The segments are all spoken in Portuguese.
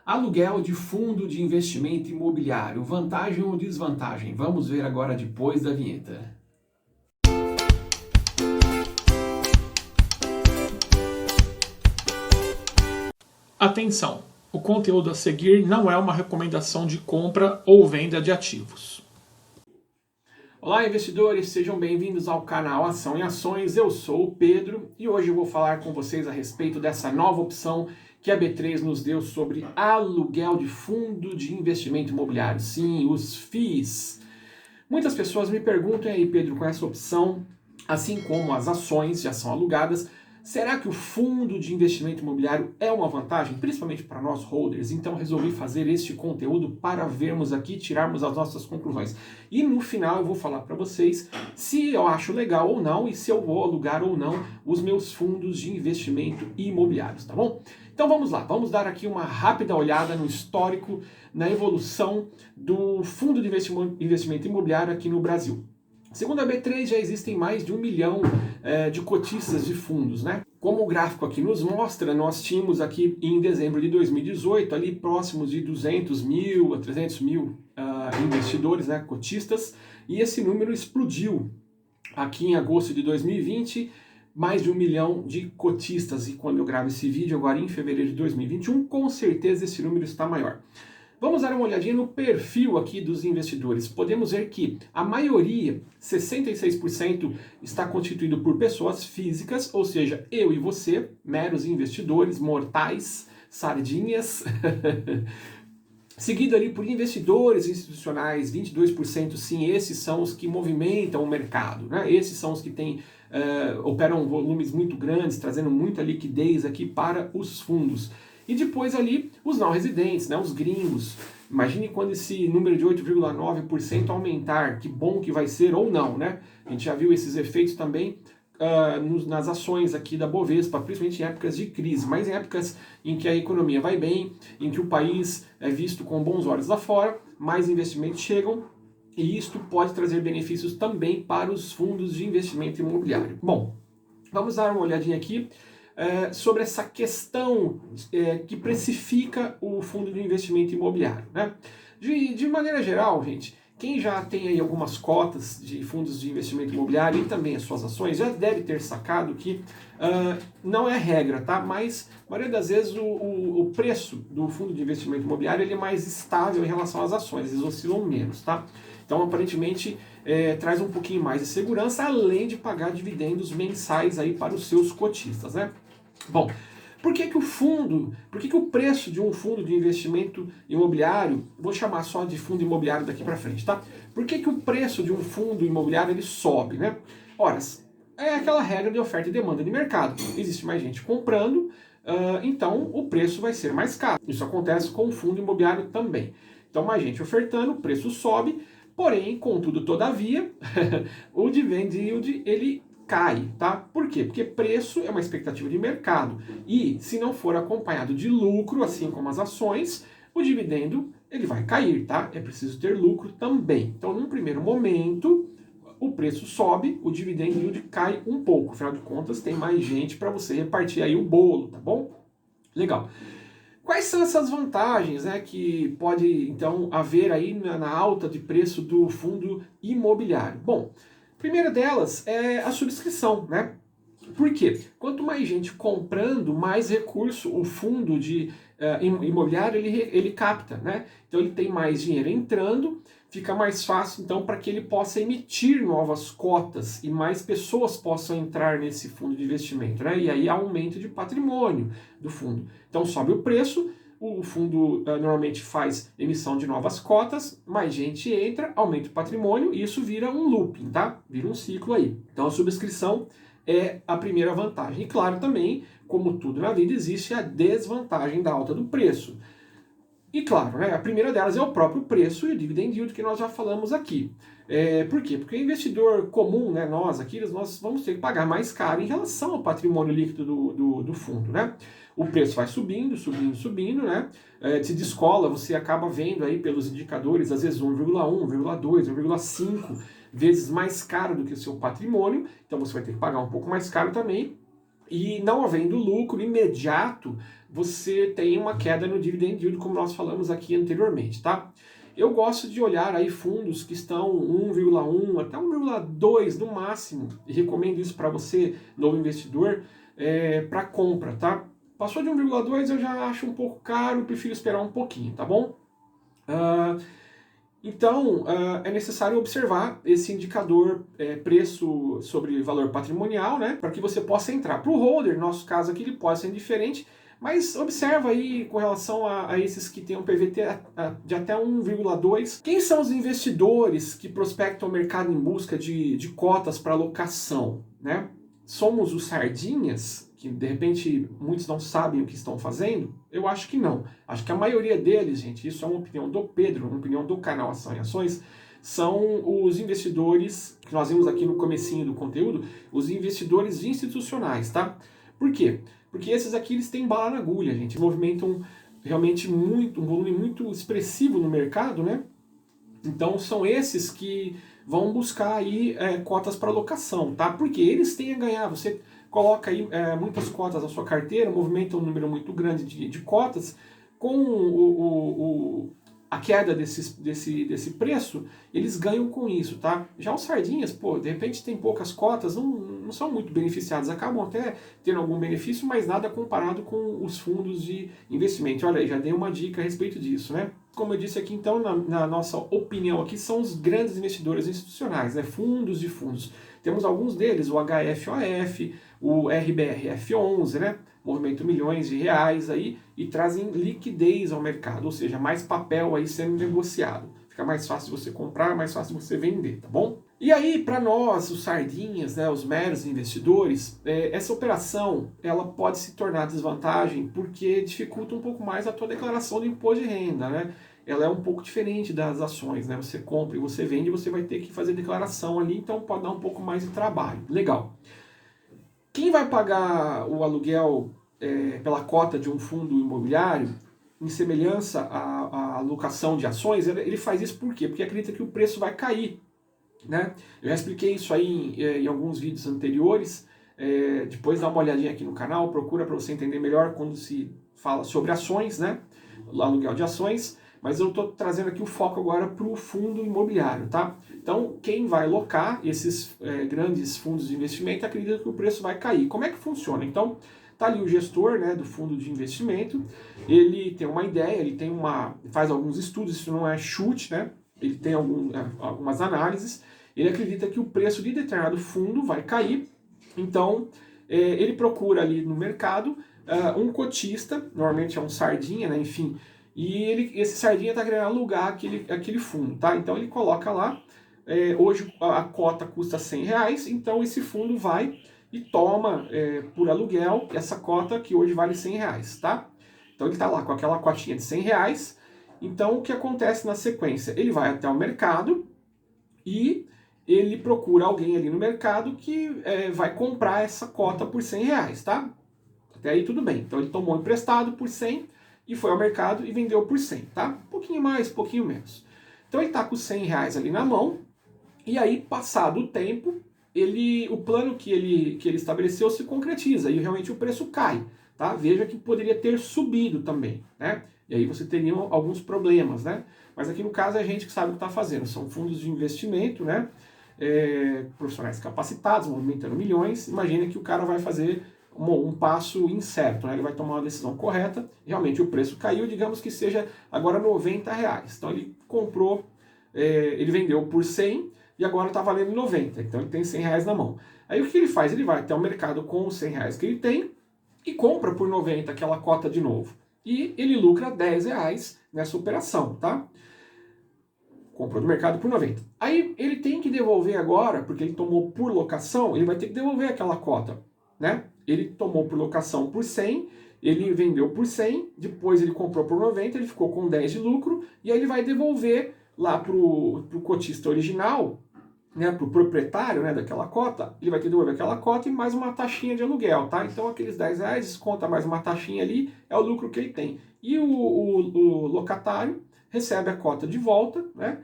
Aluguel de fundo de investimento imobiliário, vantagem ou desvantagem? Vamos ver agora depois da vinheta. Atenção! O conteúdo a seguir não é uma recomendação de compra ou venda de ativos. Olá, investidores, sejam bem-vindos ao canal Ação e Ações. Eu sou o Pedro e hoje eu vou falar com vocês a respeito dessa nova opção que a B3 nos deu sobre aluguel de fundo de investimento imobiliário. Sim, os FIIs. Muitas pessoas me perguntam aí, Pedro, com essa opção, assim como as ações já são alugadas, será que o fundo de investimento imobiliário é uma vantagem, principalmente para nós holders? Então resolvi fazer este conteúdo para vermos aqui, tirarmos as nossas conclusões. E no final eu vou falar para vocês se eu acho legal ou não e se eu vou alugar ou não os meus fundos de investimento imobiliários, tá bom? Então vamos lá, vamos dar aqui uma rápida olhada no histórico, na evolução do fundo de investimento imobiliário aqui no Brasil. Segundo a B3, já existem mais de 1 milhão de cotistas de fundos, né? Como o gráfico aqui nos mostra, nós tínhamos aqui em dezembro de 2018, ali próximos de 200 mil a 300 mil investidores, né, cotistas, e esse número explodiu aqui em agosto de 2020, mais de 1 milhão de cotistas, e quando eu gravo esse vídeo, agora em fevereiro de 2021, com certeza esse número está maior. Vamos dar uma olhadinha no perfil aqui dos investidores. Podemos ver que a maioria, 66%, está constituído por pessoas físicas, ou seja, eu e você, meros investidores, mortais, sardinhas. Seguido ali por investidores institucionais, 22%, sim, esses são os que movimentam o mercado, né? Esses são os que operam volumes muito grandes, trazendo muita liquidez aqui para os fundos. E depois ali os não residentes, né, os gringos. Imagine quando esse número de 8,9% aumentar, que bom que vai ser ou não, né? A gente já viu esses efeitos também nas ações aqui da Bovespa, principalmente em épocas de crise, mas em épocas em que a economia vai bem, em que o país é visto com bons olhos lá fora, mais investimentos chegam e isto pode trazer benefícios também para os fundos de investimento imobiliário. Bom, vamos dar uma olhadinha aqui sobre essa questão que precifica o fundo de investimento imobiliário, né? De maneira geral, gente, quem já tem aí algumas cotas de fundos de investimento imobiliário e também as suas ações já deve ter sacado que não é regra, tá? Mas a maioria das vezes o preço do fundo de investimento imobiliário ele é mais estável em relação às ações, eles oscilam menos, tá? Então, aparentemente, traz um pouquinho mais de segurança, além de pagar dividendos mensais aí para os seus cotistas, né? Bom, por que o preço de um fundo de investimento imobiliário, vou chamar só de fundo imobiliário daqui para frente, tá? Por que o preço de um fundo imobiliário ele sobe, né? Ora, é aquela regra de oferta e demanda de mercado. Existe mais gente comprando, então o preço vai ser mais caro. Isso acontece com o fundo imobiliário também. Então, mais gente ofertando, o preço sobe, porém, contudo, todavia, o dividend yield ele cai, tá? Por quê? Porque preço é uma expectativa de mercado e se não for acompanhado de lucro, assim como as ações, o dividendo ele vai cair, tá? É preciso ter lucro também. Então, num primeiro momento, o preço sobe, o dividend yield cai um pouco. Afinal de contas, tem mais gente para você repartir aí o bolo, tá bom? Legal. Quais são essas vantagens, né, que pode então haver aí na alta de preço do fundo imobiliário? Bom, a primeira delas é a subscrição, né? Por quê? Quanto mais gente comprando, mais recurso o fundo de imobiliário ele capta, né? Então ele tem mais dinheiro entrando, fica mais fácil então para que ele possa emitir novas cotas e mais pessoas possam entrar nesse fundo de investimento, né? E aí há aumento de patrimônio do fundo. Então sobe o preço, o fundo normalmente faz emissão de novas cotas, mais gente entra, aumenta o patrimônio e isso vira um looping, tá? Vira um ciclo aí. Então a subscrição é a primeira vantagem. E claro também, como tudo na vida, existe a desvantagem da alta do preço. E claro, né, a primeira delas é o próprio preço e o dividend yield que nós já falamos aqui. Por quê? Porque o investidor comum, né, nós vamos ter que pagar mais caro em relação ao patrimônio líquido do fundo, né? O preço vai subindo, né? Se descola, você acaba vendo aí pelos indicadores, às vezes 1,1, 1,2, 1,5 vezes mais caro do que o seu patrimônio, então você vai ter que pagar um pouco mais caro também. E não havendo lucro imediato você tem uma queda no dividend yield, como nós falamos aqui anteriormente, tá? Eu gosto de olhar aí fundos que estão 1,1 até 1,2 no máximo, e recomendo isso para você, novo investidor, para compra, tá? Passou de 1,2 eu já acho um pouco caro, prefiro esperar um pouquinho, tá bom? Então, é necessário observar esse indicador preço sobre valor patrimonial, né, para que você possa entrar. Para o holder, no nosso caso aqui, ele pode ser indiferente, mas observa aí com relação a esses que têm um PVT de até 1,2. Quem são os investidores que prospectam o mercado em busca de cotas para alocação, né? Somos os sardinhas, que de repente muitos não sabem o que estão fazendo? Eu acho que não. Acho que a maioria deles, gente, isso é uma opinião do Pedro, uma opinião do canal Ação e Ações, são os investidores, que nós vimos aqui no comecinho do conteúdo, os investidores institucionais, tá? Por quê? Porque esses aqui eles têm bala na agulha, gente, movimentam realmente muito, um volume muito expressivo no mercado, né? Então são esses que vão buscar aí cotas para alocação, tá? Porque eles têm a ganhar. Você coloca aí muitas cotas na sua carteira, movimenta um número muito grande de cotas, com a queda desse preço, eles ganham com isso, tá? Já os sardinhas, pô, de repente tem poucas cotas, não são muito beneficiados, acabam até tendo algum benefício, mas nada comparado com os fundos de investimento. Olha aí, já dei uma dica a respeito disso, né? Como eu disse aqui, então, na nossa opinião aqui, são os grandes investidores institucionais, né? Fundos de fundos. Temos alguns deles, o HFOF, o RBRF11, né? Movimento milhões de reais aí e trazem liquidez ao mercado, ou seja, mais papel aí sendo negociado. Fica mais fácil você comprar, mais fácil você vender, tá bom? E aí, para nós, os sardinhas, né, os meros investidores, essa operação ela pode se tornar desvantagem porque dificulta um pouco mais a tua declaração do imposto de renda, né? Ela é um pouco diferente das ações, né? Você compra e você vende, você vai ter que fazer declaração ali, então pode dar um pouco mais de trabalho. Legal. Quem vai pagar o aluguel pela cota de um fundo imobiliário, em semelhança à alocação de ações, ele faz isso por quê? Porque acredita que o preço vai cair, né? Eu já expliquei isso aí em alguns vídeos anteriores, depois dá uma olhadinha aqui no canal, procura para você entender melhor quando se fala sobre ações, né? O aluguel de ações, mas eu estou trazendo aqui o foco agora para o fundo imobiliário, tá? Então, quem vai locar esses grandes fundos de investimento acredita que o preço vai cair. Como é que funciona? Então, tá ali o gestor, né, do fundo de investimento, ele tem uma ideia, faz alguns estudos, isso não é chute, né? Ele tem algumas análises, ele acredita que o preço de determinado fundo vai cair, então ele procura ali no mercado um cotista, normalmente é um sardinha, né, enfim, e esse sardinha está querendo alugar aquele fundo, tá? Então ele coloca lá, hoje a cota custa R$100, então esse fundo vai e toma por aluguel essa cota que hoje vale R$100, tá? Então ele está lá com aquela cotinha de R$100, então o que acontece na sequência? Ele vai até o mercado e ele procura alguém ali no mercado que vai comprar essa cota por R$100, tá? Até aí tudo bem. Então ele tomou emprestado por 100 e foi ao mercado e vendeu por 100, tá? Um pouquinho mais, um pouquinho menos. Então ele está com R$100 ali na mão e aí, passado o tempo, o plano que ele estabeleceu se concretiza e realmente o preço cai, tá? Veja que poderia ter subido também, né? E aí você teria alguns problemas, né? Mas aqui no caso é a gente que sabe o que está fazendo, são fundos de investimento, né? Profissionais capacitados, movimentando milhões. Imagina que o cara vai fazer um passo incerto, né? Ele vai tomar uma decisão correta, realmente o preço caiu, digamos que seja agora R$90. Então ele comprou, ele vendeu por 100 e agora está valendo 90, então ele tem R$100 na mão. Aí o que ele faz? Ele vai até o mercado com os R$100 que ele tem e compra por 90 aquela cota de novo. E ele lucra R$10 nessa operação, tá? Comprou do mercado por 90. Aí ele tem que devolver agora, porque ele tomou por locação, ele vai ter que devolver aquela cota, né? Ele tomou por locação por 100, ele vendeu por 100, depois ele comprou por 90, ele ficou com 10 de lucro, e aí ele vai devolver lá pro cotista original, né, pro proprietário, né, daquela cota, ele vai ter que devolver aquela cota e mais uma taxinha de aluguel, tá? Então aqueles R$10, desconta mais uma taxinha ali, é o lucro que ele tem. E o locatário recebe a cota de volta, né,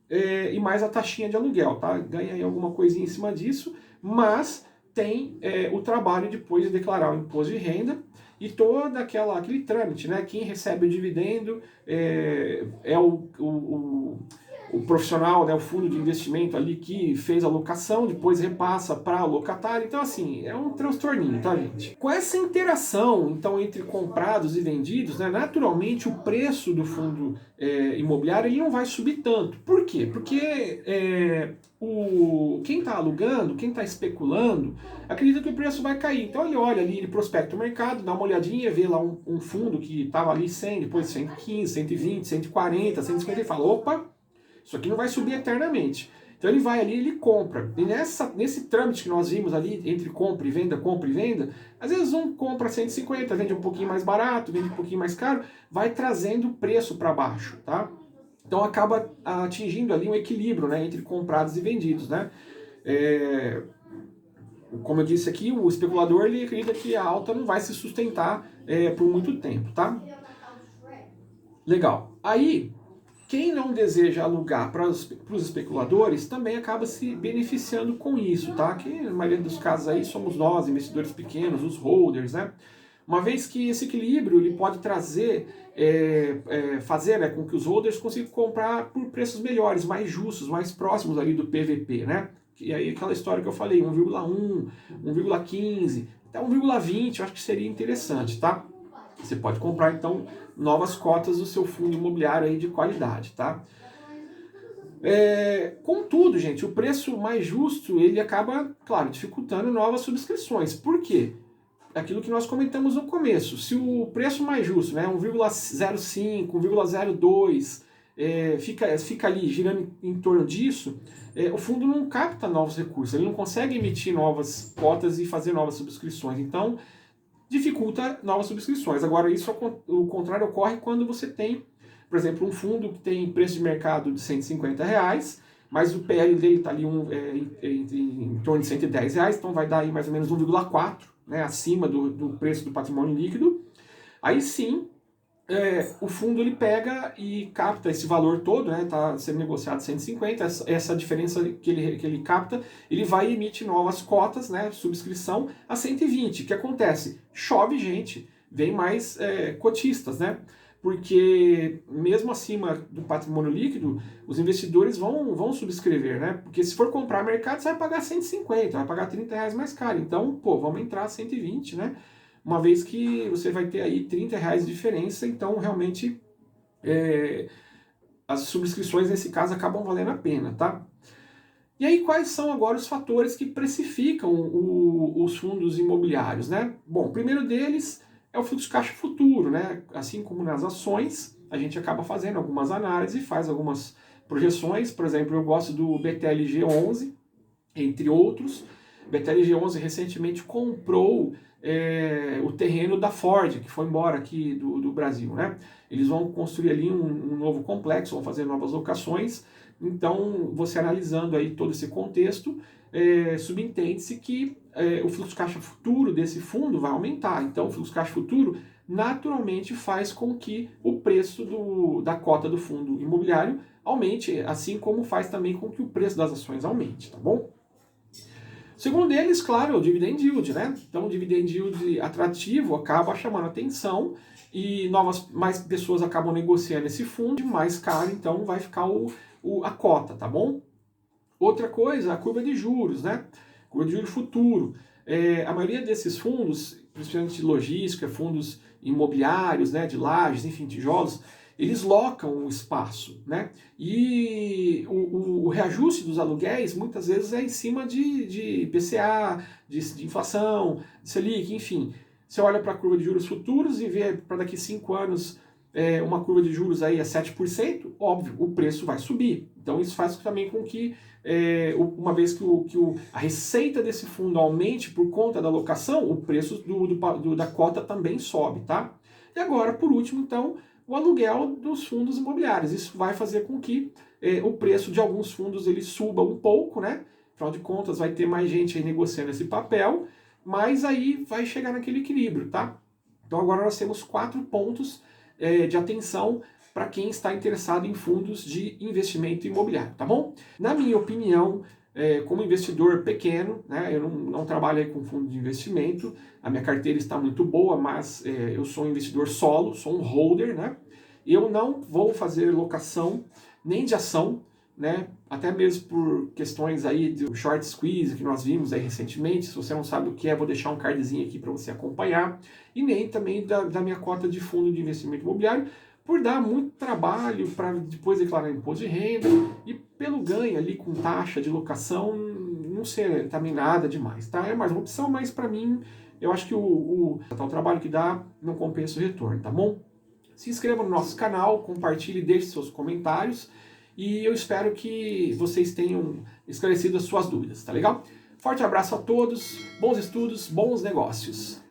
e mais a taxinha de aluguel, tá? Ganha aí alguma coisinha em cima disso, mas tem o trabalho depois de declarar o imposto de renda e todo aquele trâmite, né? Quem recebe o dividendo é o profissional, né, o fundo de investimento ali que fez a locação, depois repassa para o locatário. Então, assim, é um transtorninho, tá, gente? Com essa interação, então, entre comprados e vendidos, né, naturalmente o preço do fundo imobiliário ele não vai subir tanto. Por quê? Porque quem está alugando, quem está especulando, acredita que o preço vai cair. Então ele olha ali, ele prospecta o mercado, dá uma olhadinha, vê lá um fundo que estava ali 100, depois 115, 120, 140, 150 e fala, opa, isso aqui não vai subir eternamente. Então ele vai ali e ele compra. E nesse trâmite que nós vimos ali, entre compra e venda, às vezes um compra 150, vende um pouquinho mais barato, vende um pouquinho mais caro, vai trazendo o preço para baixo, tá? Então acaba atingindo ali um equilíbrio, né, entre comprados e vendidos, né? Como eu disse aqui, o especulador ele acredita que a alta não vai se sustentar por muito tempo, tá? Legal. Aí, quem não deseja alugar para os especuladores também acaba se beneficiando com isso, tá? Que na maioria dos casos aí somos nós, investidores pequenos, os holders, né? Uma vez que esse equilíbrio ele pode trazer, fazer, né, com que os holders consigam comprar por preços melhores, mais justos, mais próximos ali do PVP, né? E aí aquela história que eu falei, 1,1, 1,15, até 1,20, eu acho que seria interessante, tá? Você pode comprar, então, novas cotas do seu fundo imobiliário aí de qualidade, tá? Contudo, gente, o preço mais justo, ele acaba, claro, dificultando novas subscrições. Por quê? Aquilo que nós comentamos no começo. Se o preço mais justo, né, 1,05, 1,02, fica ali girando em torno disso, o fundo não capta novos recursos, ele não consegue emitir novas cotas e fazer novas subscrições. Então, dificulta novas subscrições. Agora, o contrário ocorre quando você tem, por exemplo, um fundo que tem preço de mercado de R$150, mas o PL dele está ali em torno de R$110, então vai dar aí mais ou menos 1,4, né, acima do preço do patrimônio líquido. Aí sim, o fundo ele pega e capta esse valor todo, né, está sendo negociado 150, essa diferença que ele capta, ele vai e emite novas cotas, né, subscrição a 120. O que acontece? Chove gente, vem mais cotistas, né? Porque mesmo acima do patrimônio líquido, os investidores vão subscrever, né? Porque se for comprar mercado, você vai pagar 150, vai pagar R$30 mais caro. Então, pô, vamos entrar a 120, né? Uma vez que você vai ter aí R$30 de diferença, então realmente as subscrições nesse caso acabam valendo a pena, tá? E aí quais são agora os fatores que precificam os fundos imobiliários, né? Bom, o primeiro deles é o fluxo de caixa futuro, né? Assim como nas ações, a gente acaba fazendo algumas análises e faz algumas projeções. Por exemplo, eu gosto do BTLG11, entre outros. O BTLG11 recentemente comprou o terreno da Ford, que foi embora aqui do Brasil, né? Eles vão construir ali um novo complexo, vão fazer novas locações. Então, você analisando aí todo esse contexto, subentende-se que o fluxo de caixa futuro desse fundo vai aumentar. Então, o fluxo de caixa futuro naturalmente faz com que o preço da cota do fundo imobiliário aumente, assim como faz também com que o preço das ações aumente, tá bom? Segundo deles, claro, é o dividend yield, né? Então, o dividend yield atrativo acaba chamando atenção e mais pessoas acabam negociando esse fundo, mais caro, então vai ficar a cota, tá bom? Outra coisa, a curva de juros, né? Curva de juros futuro. A maioria desses fundos, principalmente de logística, fundos imobiliários, né, de lajes, enfim, tijolos, eles locam o espaço, né? E o reajuste dos aluguéis muitas vezes é em cima de IPCA, de inflação, de Selic, enfim. Você olha para a curva de juros futuros e vê para daqui 5 anos uma curva de juros aí a 7%, óbvio, o preço vai subir. Então isso faz também com que, uma vez que a receita desse fundo aumente por conta da locação, o preço da cota também sobe, tá? E agora, por último, então, o aluguel dos fundos imobiliários. Isso vai fazer com que o preço de alguns fundos ele suba um pouco, né? Afinal de contas, vai ter mais gente aí negociando esse papel, mas aí vai chegar naquele equilíbrio, tá? Então agora nós temos 4 pontos de atenção para quem está interessado em fundos de investimento imobiliário, tá bom? Na minha opinião, como investidor pequeno, né? Eu não trabalho aí com fundo de investimento, a minha carteira está muito boa, mas eu sou um investidor solo, sou um holder, né? Eu não vou fazer locação nem de ação, né? Até mesmo por questões aí do short squeeze que nós vimos aí recentemente. Se você não sabe o que é, vou deixar um cardzinho aqui para você acompanhar. E nem também da minha cota de fundo de investimento imobiliário, por dar muito trabalho para depois declarar imposto de renda e pelo ganho ali com taxa de locação não ser também nada demais, tá? É mais uma opção, mas para mim eu acho que o trabalho que dá não compensa o retorno, tá bom? Se inscreva no nosso canal, compartilhe, deixe seus comentários e eu espero que vocês tenham esclarecido as suas dúvidas, tá legal? Forte abraço a todos, bons estudos, bons negócios!